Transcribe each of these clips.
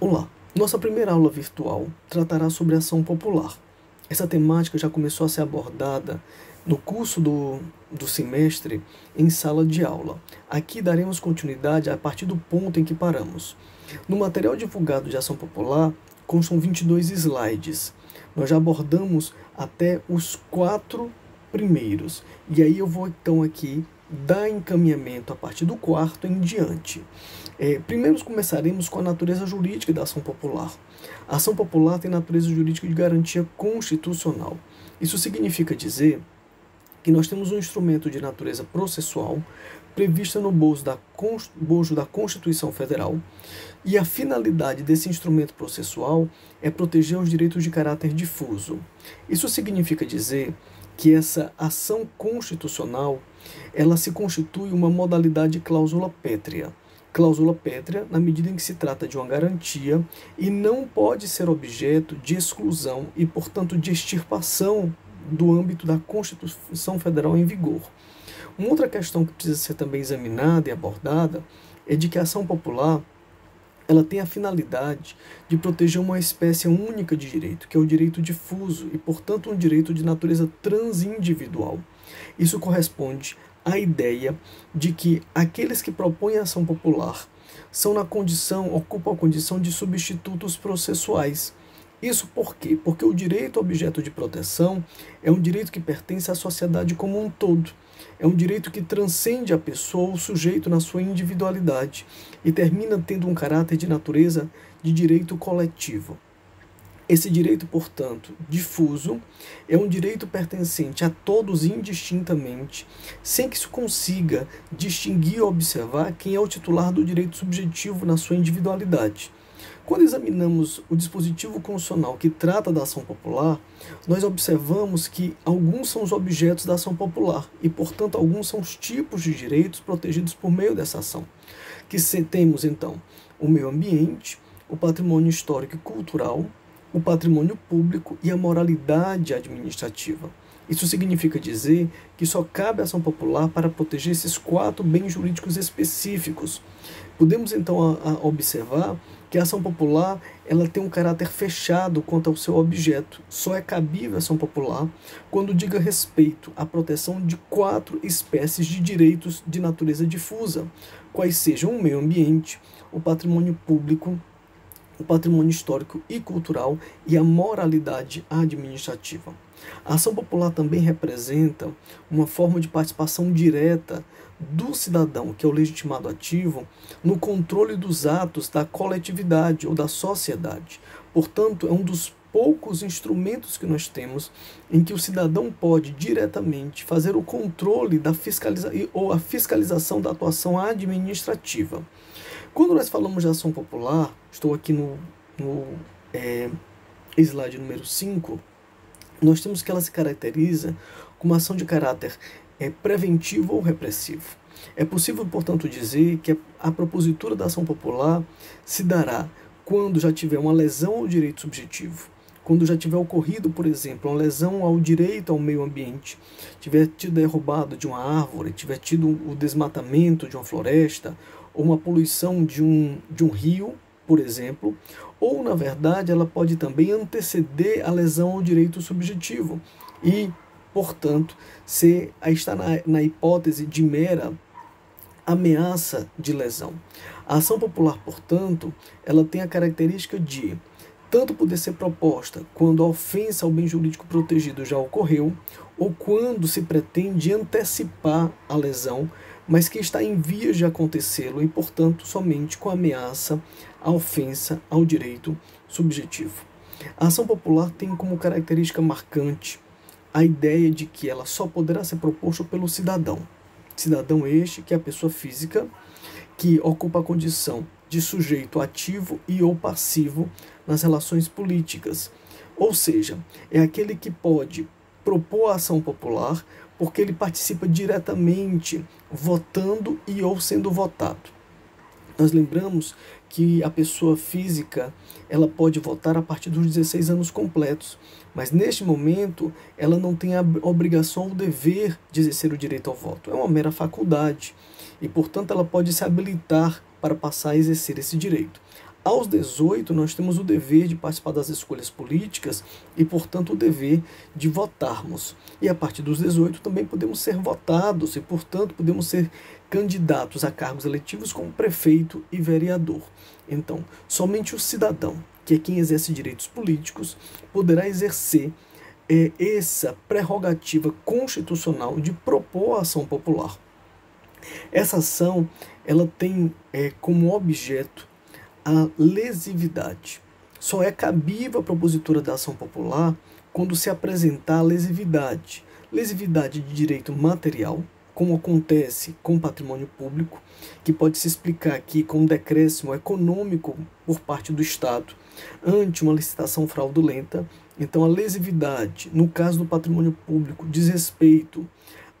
Olá! Nossa primeira aula virtual tratará sobre ação popular. Essa temática já começou a ser abordada no curso do semestre em sala de aula. Aqui daremos continuidade a partir do ponto em que paramos. No material divulgado de ação popular constam 22 slides. Nós já abordamos até os 4 primeiros. E aí eu vou então aqui dar encaminhamento a partir do quarto em diante. Primeiro começaremos com a natureza jurídica da ação popular. A ação popular tem natureza jurídica de garantia constitucional. Isso significa dizer que nós temos um instrumento de natureza processual prevista no bojo da Constituição Federal, e a finalidade desse instrumento processual é proteger os direitos de caráter difuso. Isso significa dizer que essa ação constitucional ela se constitui uma modalidade de cláusula pétrea. Cláusula pétrea na medida em que se trata de uma garantia e não pode ser objeto de exclusão e, portanto, de extirpação do âmbito da Constituição Federal em vigor. Uma outra questão que precisa ser também examinada e abordada é de que a ação popular ela tem a finalidade de proteger uma espécie única de direito, que é o direito difuso e, portanto, um direito de natureza transindividual. Isso corresponde à ideia de que aqueles que propõem a ação popular ocupam a condição de substitutos processuais. Isso por quê? Porque o direito objeto de proteção é um direito que pertence à sociedade como um todo. É um direito que transcende a pessoa ou o sujeito na sua individualidade e termina tendo um caráter de natureza de direito coletivo. Esse direito, portanto, difuso, é um direito pertencente a todos indistintamente, sem que se consiga distinguir e observar quem é o titular do direito subjetivo na sua individualidade. Quando examinamos o dispositivo constitucional que trata da ação popular, nós observamos que alguns são os objetos da ação popular e, portanto, alguns são os tipos de direitos protegidos por meio dessa ação. Temos, então, o meio ambiente, o patrimônio histórico e cultural, o patrimônio público e a moralidade administrativa. Isso significa dizer que só cabe a ação popular para proteger esses 4 bens jurídicos específicos. Podemos então observar que a ação popular ela tem um caráter fechado quanto ao seu objeto. Só é cabível a ação popular quando diga respeito à proteção de 4 espécies de direitos de natureza difusa, quais sejam o meio ambiente, o patrimônio público, o patrimônio histórico e cultural e a moralidade administrativa. A ação popular também representa uma forma de participação direta do cidadão, que é o legitimado ativo, no controle dos atos da coletividade ou da sociedade. Portanto, é um dos poucos instrumentos que nós temos em que o cidadão pode diretamente fazer o controle da ou a fiscalização da atuação administrativa. Quando nós falamos de ação popular, estou aqui no slide número 5, nós temos que ela se caracteriza como ação de caráter preventivo ou repressivo. É possível, portanto, dizer que a propositura da ação popular se dará quando já tiver uma lesão ao direito subjetivo, quando já tiver ocorrido, por exemplo, uma lesão ao direito ao meio ambiente, tiver tido derrubado de uma árvore, tiver tido o desmatamento de uma floresta, ou uma poluição de um rio, por exemplo, ou, na verdade, ela pode também anteceder a lesão ao direito subjetivo e, portanto, estar na hipótese de mera ameaça de lesão. A ação popular, portanto, ela tem a característica de tanto poder ser proposta quando a ofensa ao bem jurídico protegido já ocorreu, ou quando se pretende antecipar a lesão, mas que está em vias de acontecê-lo e, portanto, somente com ameaça à ofensa ao direito subjetivo. A ação popular tem como característica marcante a ideia de que ela só poderá ser proposta pelo cidadão. Cidadão este que é a pessoa física que ocupa a condição de sujeito ativo e ou passivo nas relações políticas. Ou seja, é aquele que pode propor a ação popular porque ele participa diretamente votando e ou sendo votado. Nós lembramos que a pessoa física ela pode votar a partir dos 16 anos completos, mas neste momento ela não tem a obrigação ou dever de exercer o direito ao voto. É uma mera faculdade e, portanto, ela pode se habilitar para passar a exercer esse direito. Aos 18, nós temos o dever de participar das escolhas políticas e, portanto, o dever de votarmos. E a partir dos 18 também podemos ser votados e, portanto, podemos ser candidatos a cargos eletivos como prefeito e vereador. Então, somente o cidadão, que é quem exerce direitos políticos, poderá exercer essa prerrogativa constitucional de propor a ação popular. Essa ação ela tem como objeto a lesividade. Só é cabível a propositura da ação popular quando se apresentar a lesividade. Lesividade de direito material, como acontece com o patrimônio público, que pode se explicar aqui com um decréscimo econômico por parte do Estado ante uma licitação fraudulenta. Então, a lesividade, no caso do patrimônio público, diz respeito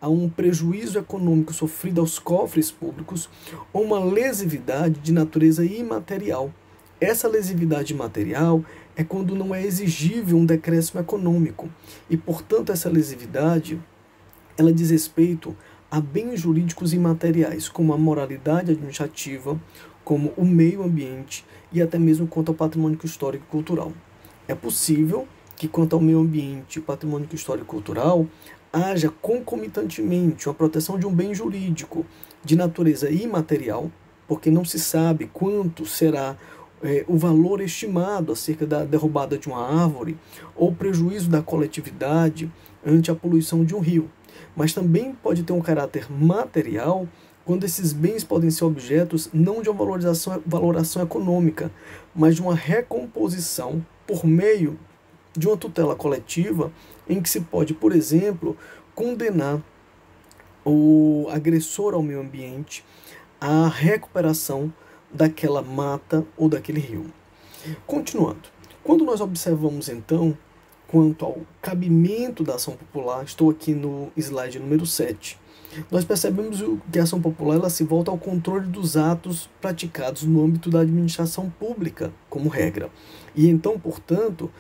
a um prejuízo econômico sofrido aos cofres públicos ou uma lesividade de natureza imaterial. Essa lesividade material é quando não é exigível um decréscimo econômico e, portanto, essa lesividade ela diz respeito a bens jurídicos imateriais, como a moralidade administrativa, como o meio ambiente e até mesmo quanto ao patrimônio histórico e cultural. É possível que, quanto ao meio ambiente e patrimônio histórico e cultural, haja concomitantemente uma proteção de um bem jurídico de natureza imaterial, porque não se sabe quanto será o valor estimado acerca da derrubada de uma árvore ou prejuízo da coletividade ante a poluição de um rio. Mas também pode ter um caráter material quando esses bens podem ser objetos não de uma valoração econômica, mas de uma recomposição por meio de uma tutela coletiva em que se pode, por exemplo, condenar o agressor ao meio ambiente à recuperação daquela mata ou daquele rio. Continuando, quando nós observamos então quanto ao cabimento da ação popular, estou aqui no slide número 7, nós percebemos que a ação popular ela se volta ao controle dos atos praticados no âmbito da administração pública, como regra. E então, portanto,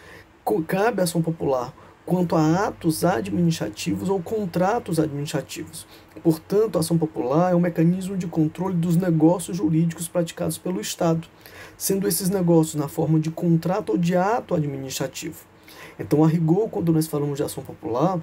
cabe à ação popular quanto a atos administrativos ou contratos administrativos. Portanto, a ação popular é um mecanismo de controle dos negócios jurídicos praticados pelo Estado, sendo esses negócios na forma de contrato ou de ato administrativo. Então, a rigor, quando nós falamos de ação popular,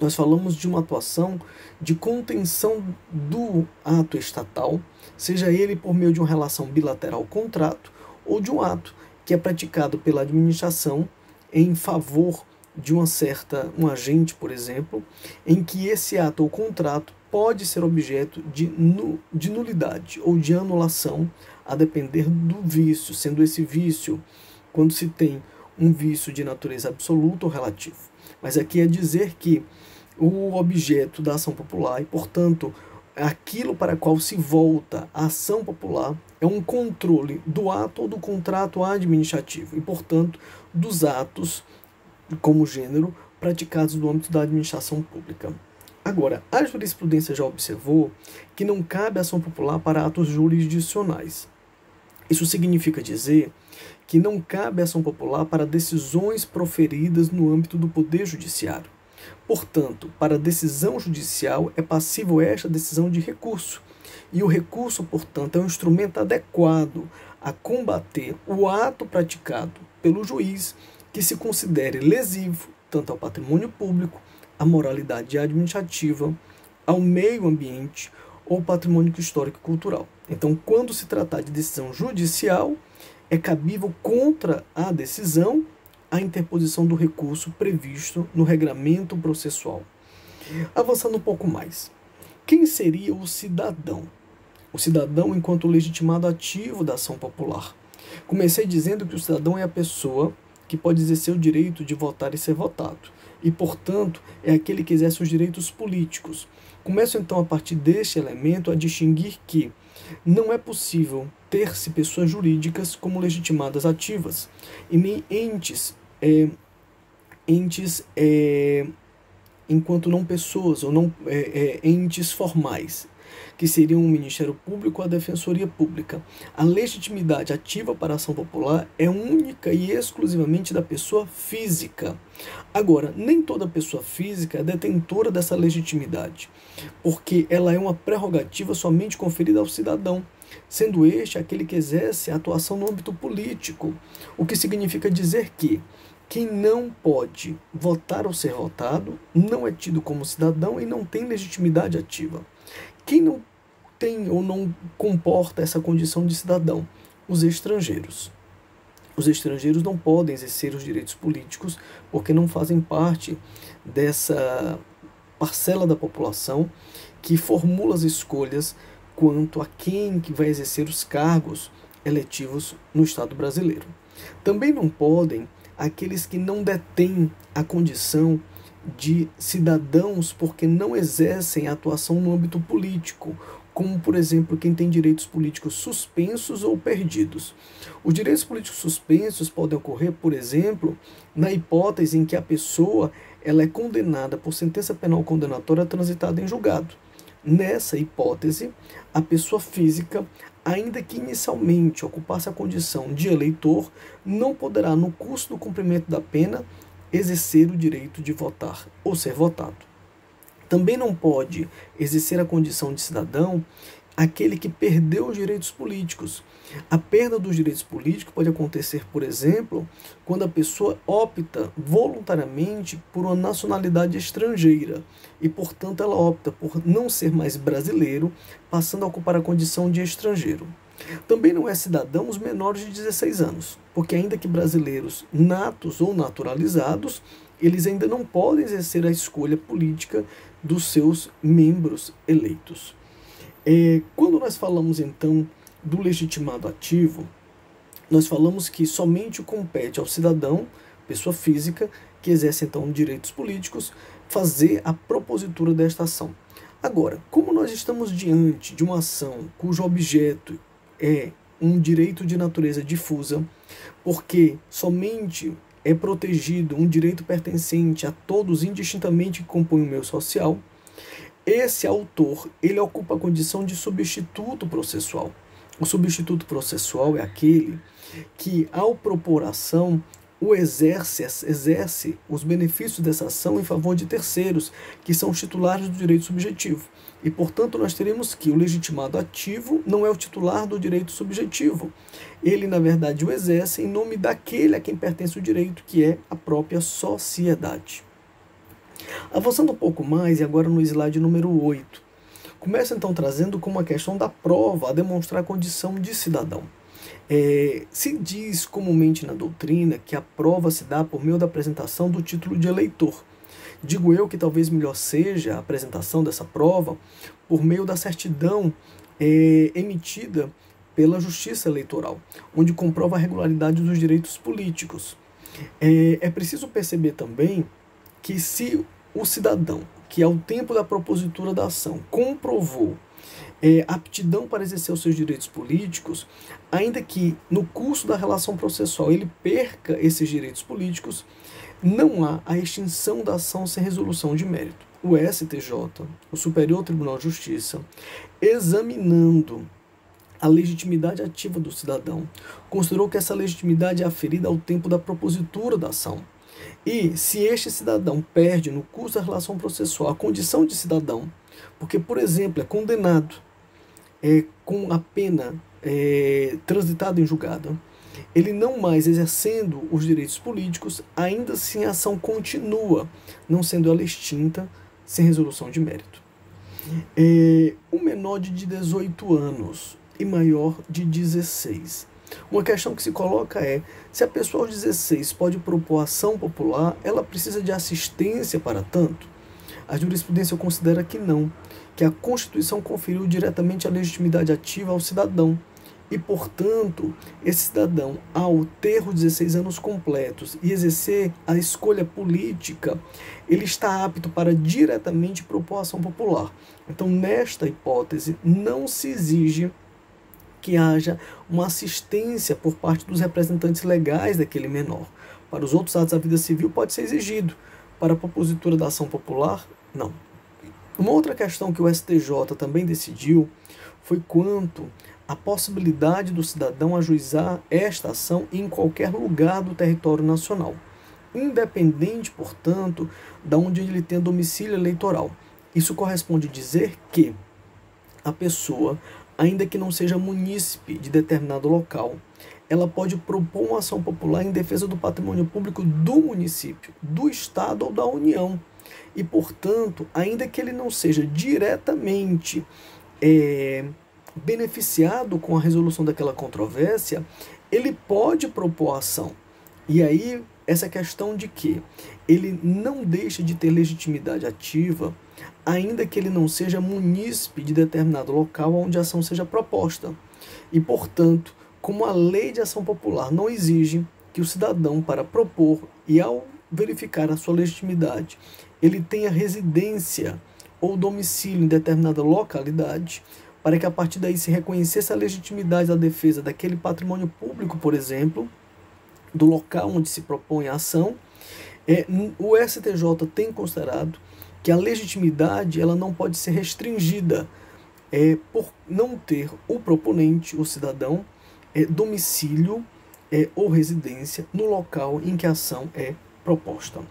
nós falamos de uma atuação de contenção do ato estatal, seja ele por meio de uma relação bilateral contrato ou de um ato que é praticado pela administração em favor de um agente, por exemplo, em que esse ato ou contrato pode ser objeto de nulidade ou de anulação, a depender do vício, sendo esse vício, quando se tem um vício de natureza absoluta ou relativo. Mas aqui é dizer que o objeto da ação popular e, portanto, aquilo para qual se volta a ação popular é um controle do ato ou do contrato administrativo e, portanto, dos atos como gênero praticados no âmbito da administração pública. Agora, a jurisprudência já observou que não cabe ação popular para atos jurisdicionais. Isso significa dizer que não cabe ação popular para decisões proferidas no âmbito do Poder Judiciário. Portanto, para a decisão judicial é passível esta decisão de recurso. E o recurso, portanto, é um instrumento adequado a combater o ato praticado pelo juiz que se considere lesivo tanto ao patrimônio público, à moralidade administrativa, ao meio ambiente ou patrimônio histórico e cultural. Então, quando se tratar de decisão judicial, é cabível contra a decisão a interposição do recurso previsto no regramento processual. Avançando um pouco mais. Quem seria o cidadão? O cidadão enquanto legitimado ativo da ação popular. Comecei dizendo que o cidadão é a pessoa que pode exercer o direito de votar e ser votado. E, portanto, é aquele que exerce os direitos políticos. Começo, então, a partir deste elemento, a distinguir que não é possível ter-se pessoas jurídicas como legitimadas ativas, e nem entes enquanto não pessoas, ou não entes formais, que seriam o Ministério Público ou a Defensoria Pública. A legitimidade ativa para a ação popular é única e exclusivamente da pessoa física. Agora, nem toda pessoa física é detentora dessa legitimidade, porque ela é uma prerrogativa somente conferida ao cidadão. sendo este aquele que exerce a atuação no âmbito político, o que significa dizer que quem não pode votar ou ser votado não é tido como cidadão e não tem legitimidade ativa. Quem não tem ou não comporta essa condição de cidadão? Os estrangeiros. Os estrangeiros não podem exercer os direitos políticos porque não fazem parte dessa parcela da população que formula as escolhas quanto a quem que vai exercer os cargos eletivos no Estado brasileiro. Também não podem aqueles que não detêm a condição de cidadãos porque não exercem a atuação no âmbito político, como, por exemplo, quem tem direitos políticos suspensos ou perdidos. Os direitos políticos suspensos podem ocorrer, por exemplo, na hipótese em que a pessoa ela é condenada por sentença penal condenatória transitada em julgado. Nessa hipótese, a pessoa física, ainda que inicialmente ocupasse a condição de eleitor, não poderá, no curso do cumprimento da pena, exercer o direito de votar ou ser votado. Também não pode exercer a condição de cidadão aquele que perdeu os direitos políticos. A perda dos direitos políticos pode acontecer, por exemplo, quando a pessoa opta voluntariamente por uma nacionalidade estrangeira e, portanto, ela opta por não ser mais brasileiro, passando a ocupar a condição de estrangeiro. Também não é cidadão os menores de 16 anos, porque ainda que brasileiros natos ou naturalizados, eles ainda não podem exercer a escolha política dos seus membros eleitos. Quando nós falamos, então, do legitimado ativo, nós falamos que somente compete ao cidadão, pessoa física, que exerce, então, direitos políticos, fazer a propositura desta ação. Agora, como nós estamos diante de uma ação cujo objeto é um direito de natureza difusa, porque somente é protegido um direito pertencente a todos indistintamente que compõem o meio social, esse autor, ele ocupa a condição de substituto processual. O substituto processual é aquele que, ao propor a ação, exerce os benefícios dessa ação em favor de terceiros, que são os titulares do direito subjetivo. E, portanto, nós teremos que o legitimado ativo não é o titular do direito subjetivo. Ele, na verdade, o exerce em nome daquele a quem pertence o direito, que é a própria sociedade. Avançando um pouco mais, e agora no slide número 8, começa então trazendo como a questão da prova a demonstrar a condição de cidadão. Se diz comumente na doutrina que a prova se dá por meio da apresentação do título de eleitor. Digo eu que talvez melhor seja a apresentação dessa prova por meio da certidão emitida pela Justiça Eleitoral, onde comprova a regularidade dos direitos políticos. É preciso perceber também que se o cidadão, que ao tempo da propositura da ação, comprovou aptidão para exercer os seus direitos políticos, ainda que no curso da relação processual ele perca esses direitos políticos, não há a extinção da ação sem resolução de mérito. O STJ, o Superior Tribunal de Justiça, examinando a legitimidade ativa do cidadão, considerou que essa legitimidade é aferida ao tempo da propositura da ação. E se este cidadão perde no curso da relação processual a condição de cidadão, porque, por exemplo, é condenado com a pena transitada em julgado, ele não mais exercendo os direitos políticos, ainda assim a ação continua, não sendo ela extinta sem resolução de mérito. O menor de 18 anos e maior de 16. Uma questão que se coloca é, se a pessoa aos 16 pode propor ação popular, ela precisa de assistência para tanto? A jurisprudência considera que não, que a Constituição conferiu diretamente a legitimidade ativa ao cidadão. E, portanto, esse cidadão, ao ter os 16 anos completos e exercer a escolha política, ele está apto para diretamente propor ação popular. Então, nesta hipótese, não se exige que haja uma assistência por parte dos representantes legais daquele menor. Para os outros atos da vida civil pode ser exigido. Para a propositura da ação popular, não. Uma outra questão que o STJ também decidiu foi quanto à possibilidade do cidadão ajuizar esta ação em qualquer lugar do território nacional, independente, portanto, de onde ele tenha domicílio eleitoral. Isso corresponde dizer que a pessoa, ainda que não seja munícipe de determinado local. Ela pode propor uma ação popular em defesa do patrimônio público do município, do Estado ou da União. E, portanto, ainda que ele não seja diretamente beneficiado com a resolução daquela controvérsia, ele pode propor ação. E aí, essa questão de que ele não deixa de ter legitimidade ativa, ainda que ele não seja munícipe de determinado local onde a ação seja proposta. E, portanto, como a lei de ação popular não exige que o cidadão, para propor e ao verificar a sua legitimidade, ele tenha residência ou domicílio em determinada localidade, para que a partir daí se reconhecesse a legitimidade da defesa daquele patrimônio público, por exemplo, do local onde se propõe a ação, o STJ tem considerado que a legitimidade ela não pode ser restringida por não ter o proponente, o cidadão, domicílio ou residência no local em que a ação é proposta.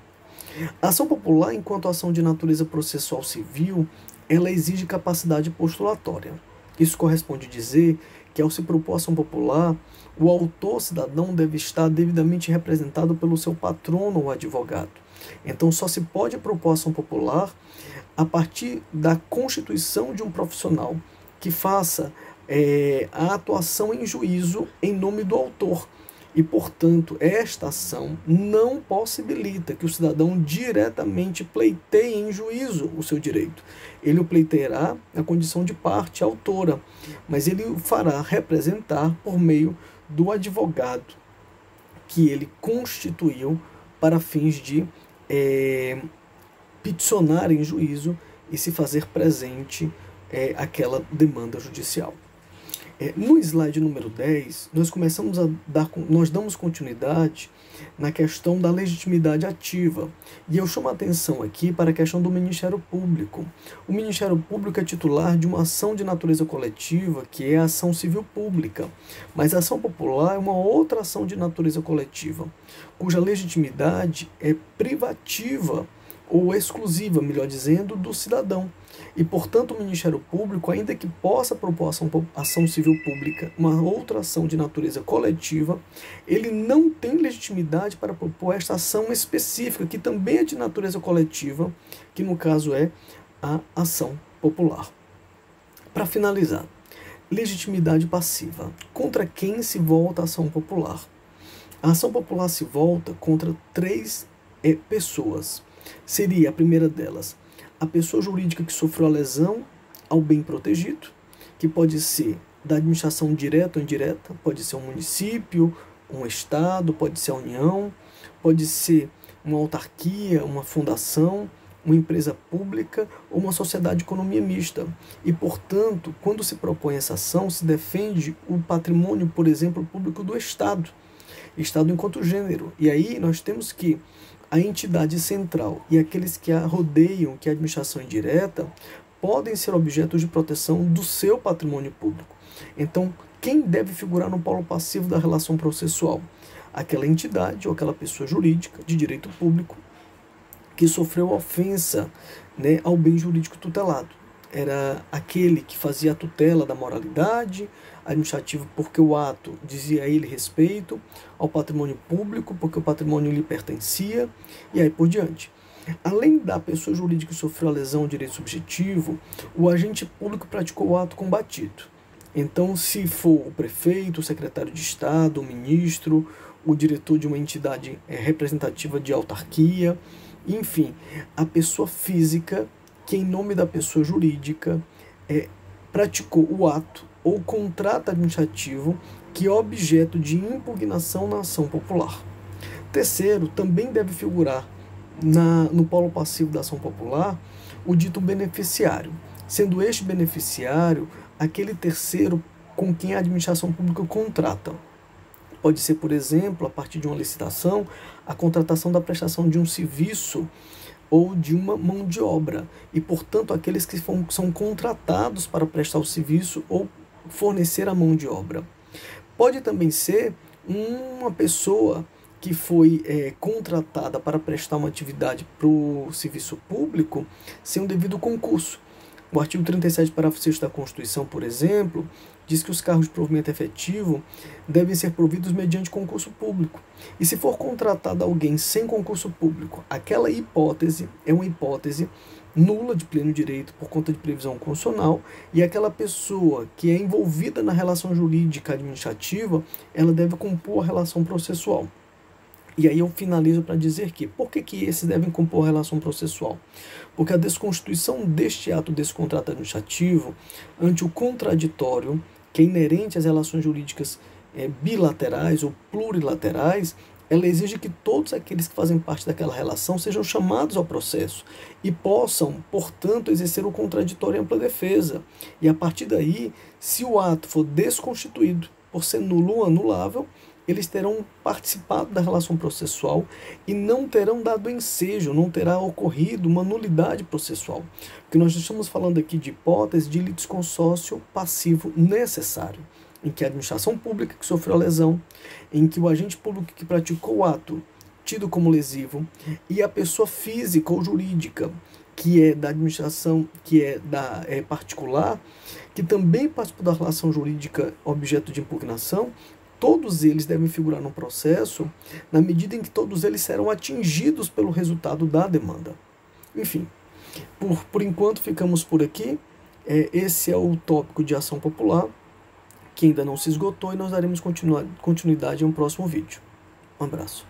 A ação popular, enquanto ação de natureza processual civil, ela exige capacidade postulatória. Isso corresponde dizer que, ao se propor ação popular, o autor cidadão deve estar devidamente representado pelo seu patrono ou advogado. Então, só se pode propor ação popular a partir da constituição de um profissional que faça a atuação em juízo em nome do autor. E, portanto, esta ação não possibilita que o cidadão diretamente pleiteie em juízo o seu direito. Ele o pleiteará na condição de parte autora, mas ele o fará representar por meio do advogado que ele constituiu para fins de peticionar em juízo e se fazer presente aquela demanda judicial. No slide número 10, nós damos continuidade na questão da legitimidade ativa. E eu chamo a atenção aqui para a questão do Ministério Público. O Ministério Público é titular de uma ação de natureza coletiva, que é a ação civil pública. Mas a ação popular é uma outra ação de natureza coletiva, cuja legitimidade é privativa ou exclusiva, melhor dizendo, do cidadão. E, portanto, o Ministério Público, ainda que possa propor ação civil pública, uma outra ação de natureza coletiva, ele não tem legitimidade para propor esta ação específica, que também é de natureza coletiva, que no caso é a ação popular. Para finalizar, legitimidade passiva. Contra quem se volta a ação popular? A ação popular se volta contra três pessoas. Seria a primeira delas a pessoa jurídica que sofreu a lesão ao bem protegido, que pode ser da administração direta ou indireta, pode ser um município, um estado, pode ser a União, pode ser uma autarquia, uma fundação, uma empresa pública ou uma sociedade de economia mista. E, portanto, quando se propõe essa ação, se defende o patrimônio, por exemplo, público do Estado enquanto gênero. E aí nós temos que a entidade central e aqueles que a rodeiam, que é a administração indireta, podem ser objetos de proteção do seu patrimônio público. Então, quem deve figurar no polo passivo da relação processual? Aquela entidade ou aquela pessoa jurídica de direito público que sofreu ofensa, ao bem jurídico tutelado. Era aquele que fazia a tutela da moralidade administrativa, porque o ato dizia a ele respeito, ao patrimônio público, porque o patrimônio lhe pertencia, e aí por diante. Além da pessoa jurídica que sofreu a lesão ao direito subjetivo, o agente público praticou o ato combatido. Então, se for o prefeito, o secretário de Estado, o ministro, o diretor de uma entidade representativa de autarquia, enfim, a pessoa física que, em nome da pessoa jurídica, praticou o ato ou contrato administrativo que é objeto de impugnação na ação popular. Terceiro, também deve figurar no polo passivo da ação popular o dito beneficiário, sendo este beneficiário aquele terceiro com quem a administração pública contrata. Pode ser, por exemplo, a partir de uma licitação, a contratação da prestação de um serviço ou de uma mão de obra, e, portanto, aqueles que são contratados para prestar o serviço ou fornecer a mão de obra. Pode também ser uma pessoa que foi contratada para prestar uma atividade para o serviço público sem um devido concurso. O artigo 37, parágrafo 6º da Constituição, por exemplo, diz que os cargos de provimento efetivo devem ser providos mediante concurso público. E se for contratado alguém sem concurso público, aquela hipótese é uma hipótese nula de pleno direito por conta de previsão constitucional, e aquela pessoa que é envolvida na relação jurídica administrativa, ela deve compor a relação processual. E aí eu finalizo para dizer que, por que esses devem compor a relação processual? Porque a desconstituição deste ato desse contrato administrativo, ante o contraditório, que é inerente às relações jurídicas bilaterais ou plurilaterais, ela exige que todos aqueles que fazem parte daquela relação sejam chamados ao processo e possam, portanto, exercer o contraditório em ampla defesa. E a partir daí, se o ato for desconstituído por ser nulo ou anulável, eles terão participado da relação processual e não terão dado ensejo, não terá ocorrido uma nulidade processual. Porque nós estamos falando aqui de hipótese de litisconsórcio passivo necessário, em que a administração pública que sofreu a lesão, em que o agente público que praticou o ato tido como lesivo e a pessoa física ou jurídica que é da administração, que é particular, que também participou da relação jurídica objeto de impugnação, todos eles devem figurar no processo na medida em que todos eles serão atingidos pelo resultado da demanda. Enfim, por enquanto ficamos por aqui. Esse é o tópico de ação popular, que ainda não se esgotou, e nós daremos continuidade em um próximo vídeo. Um abraço.